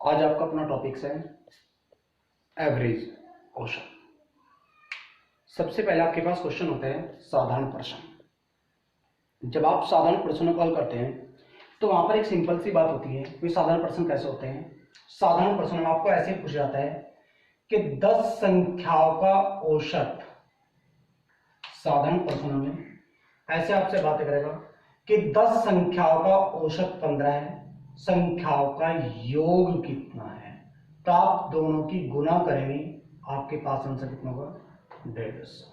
आज आपका अपना टॉपिक है एवरेज क्वेश्चन। सबसे पहले आपके पास क्वेश्चन होता है साधारण प्रश्न। जब आप साधारण प्रश्नों को हल करते हैं तो वहां पर एक सिंपल सी बात होती है कि साधारण प्रश्न कैसे होते हैं। साधारण प्रश्न में आपको ऐसे पूछा जाता है कि 10 संख्याओं का औसत। साधारण प्रश्नों में ऐसे आपसे बातें करेगा कि 10 संख्याओं का औसत 15 है, संख्याओं का योग कितना है, तो आप दोनों की गुना करेंगे, आपके पास आंसर कितना होगा 150।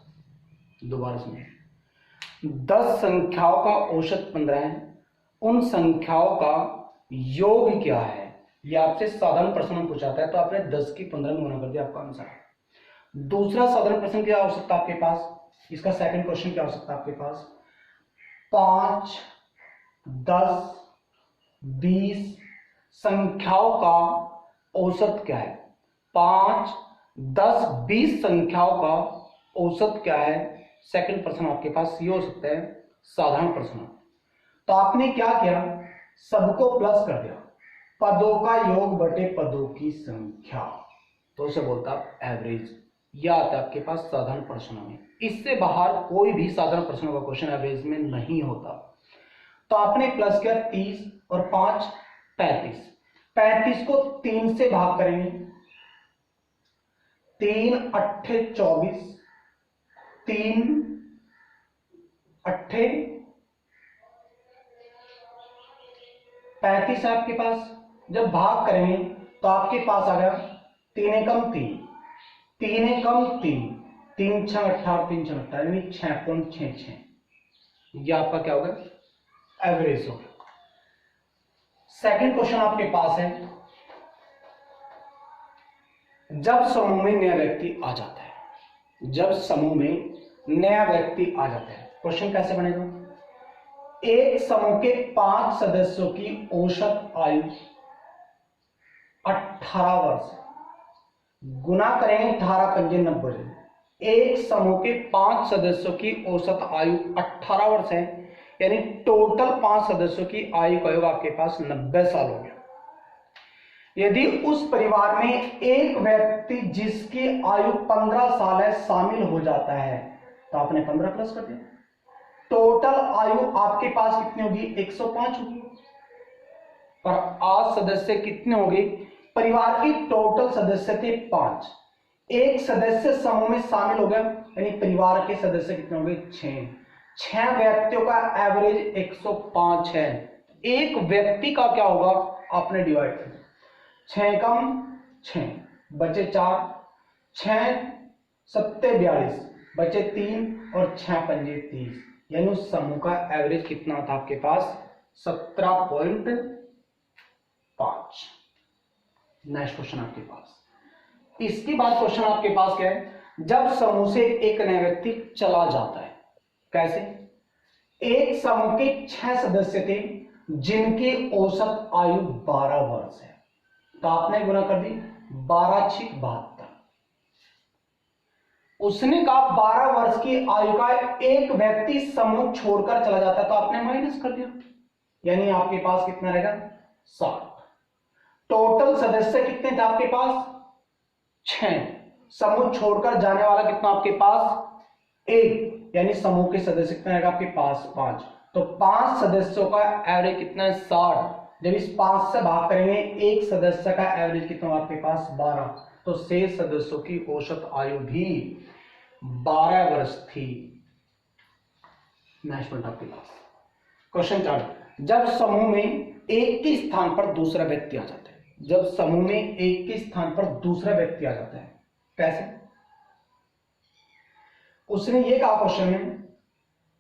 दोबारा सुनिए, 10 संख्याओं का औसत 15 है, उन संख्याओं का योग क्या है, ये आपसे साधारण प्रश्न में पूछाता है तो आपने 10 की 15 में गुना कर दिया, आपका आंसर है। दूसरा साधारण प्रश्न क्या हो सकता है आपके पास, इसका सेकंड क्वेश्चन क्या हो सकता है आपके पास, 5, 10, 20 संख्याओं का औसत क्या है। 5, 10, 20 संख्याओं का औसत क्या है, सेकंड प्रश्न आपके पास ये हो सकता है साधारण प्रश्न। तो आपने क्या किया, सबको प्लस कर दिया, पदों का योग बटे पदों की संख्या, तो उसे बोलता है एवरेज। यह आता है आपके पास साधारण प्रश्नों में। इससे बाहर कोई भी साधारण प्रश्नों का क्वेश्चन एवरेज में नहीं होता। तो आपने प्लस किया 30 और 5 35, 35 को 3 से भाग करेंगे, 3 अट्ठे 24, 3 अट्ठे 35 है आपके पास। जब भाग करेंगे तो आपके पास आ गया 3 एकम 3, 3 एकम 3, 3 6 18, 3 6 18 यानी 6.66। ये आपका क्या होगा एवरेज होगा। सेकंड क्वेश्चन आपके पास है, जब समूह में नया व्यक्ति आ जाता है, जब समूह में नया व्यक्ति आ जाता है, क्वेश्चन कैसे बनेगा, एक समूह के 5 सदस्यों की औसत आयु 18 वर्ष, गुना करेंगे 18 पंजे 90। एक समूह के 5 सदस्यों की औसत आयु 18 वर्ष है, यानी टोटल 5 सदस्यों की आयु का योग आपके पास 90 साल हो गया। यदि उस परिवार में एक व्यक्ति जिसकी आयु 15 साल है शामिल हो जाता है तो आपने 15 प्लस कर दिया, टोटल आयु आपके पास कितनी होगी 105 होगी। पर आज सदस्य कितने होंगे, परिवार की टोटल सदस्य थे 5, एक सदस्य समूह में शामिल हो गया, यानी परिवार के सदस्य कितने होंगे 6 व्यक्तियों का एवरेज 105 है। एक व्यक्ति का क्या होगा, आपने डिवाइड कर दिया, 6 कम 6 बचे 4, 6 सत्ते 42 बचे 3 और 6 पंजे 30, यानी उस समूह का एवरेज कितना था आपके पास 17.5। नेक्स्ट क्वेश्चन आपके पास, इसके बाद क्वेश्चन आपके पास क्या है, जब समूह से एक नया व्यक्ति चला जाता है, कैसे, एक समूह के 6 सदस्य थे जिनकी औसत आयु 12 वर्ष है, तो आपने गुना कर दी 12 6 72। उसने कहा 12 वर्ष की आयु का एक व्यक्ति समूह छोड़कर चला जाता है, तो आपने माइनस कर दिया, यानी आपके पास कितना रहेगा 60। टोटल सदस्य कितने थे आपके पास 6, समूह छोड़कर जाने वाला कितना आपके पास 1, यानी समूह के सदस्य कितने रहेगा आपके पास 5, तो 5 सदस्यों का एवरेज कितना है 60। जब इस 5 से भाग करेंगे एक सदस्य का एवरेज कितना आपके पास 12, तो शेष सदस्यों की औसत आयु भी 12 वर्ष थी। नेक्स्ट पॉइंट आपके पास क्वेश्चन 4, जब समूह में एक के स्थान पर दूसरा व्यक्ति आ जाता है, जब समूह में एक के स्थान पर दूसरा व्यक्ति आ जाता है कैसे, उसने ये कहा क्वेश्चन में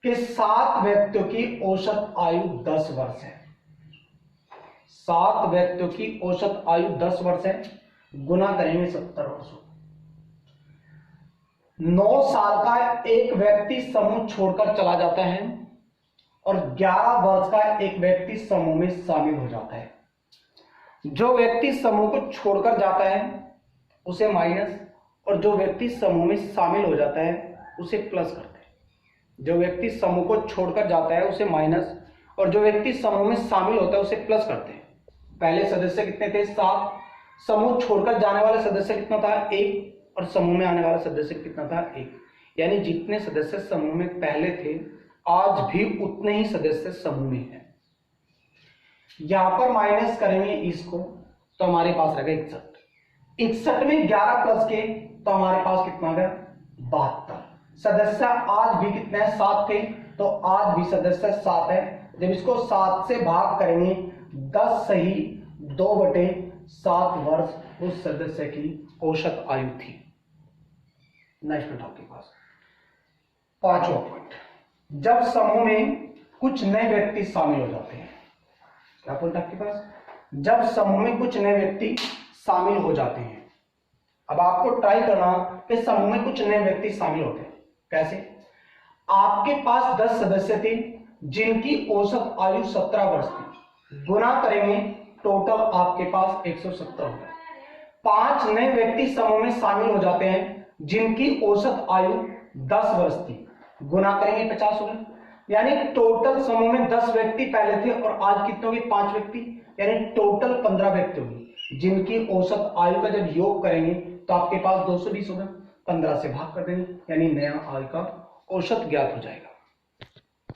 कि 7 व्यक्तियों की औसत आयु 10 वर्ष है, 7 व्यक्तियों की औसत आयु 10 वर्ष है, गुना करेंगे 70 वर्ष। 9 साल का एक व्यक्ति समूह छोड़कर चला जाता है और 11 वर्ष का एक व्यक्ति समूह में शामिल हो जाता है। जो व्यक्ति समूह को छोड़कर जाता है उसे माइनस, और जो व्यक्ति समूह में शामिल हो जाता है उसे प्लस करते हैं। जो व्यक्ति समूह को छोड़कर जाता है उसे माइनस, और जो व्यक्ति समूह में शामिल होता है उसे प्लस करते हैं। पहले सदस्य कितने थे 7, समूह छोड़कर जाने वाला सदस्य कितना था, एक, और समूह में आने वाला सदस्य कितना था, एक। यानी जितने सदस्य समूह में पहले थे आज भी उतने ही सदस्य समूह में हैं। यहां पर माइनस करेंगे इसको तो हमारे पास रहेगा 61। 61 में 11 प्लस के तो हमारे पास कितना गया, 72। सदस्य आज भी कितने हैं, 7 थे, तो आज भी सदस्य 7 है। जब इसको 7 से भाग करेंगे 10 सही 2/7 वर्ष उस सदस्य की औसत आयु थी। नेक्स्ट पॉइंट आपके पास 5वां पॉइंट, जब समूह में कुछ नए व्यक्ति शामिल हो जाते हैं। क्या पॉइंट आपके पास, जब समूह में कुछ नए व्यक्ति शामिल हो जाते हैं। अब आपको ट्राई करना कि समूह में कुछ नए व्यक्ति शामिल होते हैं कैसे। आपके पास 10 सदस्य थे जिनकी औसत आयु 17 वर्ष थी, गुना करेंगे टोटल आपके पास 170 होगा। 5 नए व्यक्ति समूह में शामिल हो जाते हैं जिनकी औसत आयु 10 वर्ष थी, गुना करेंगे 50 होगा। यानी टोटल समूह में 10 व्यक्ति पहले थे और आज कितने हो गए, 5 व्यक्ति, यानी टोटल 15 व्यक्ति होंगे जिनकी औसत आयु का जब योग करेंगे तो आपके पास 220 होगा। 15 से भाग कर देंगे यानी नया आयु का औसत ज्ञात हो जाएगा।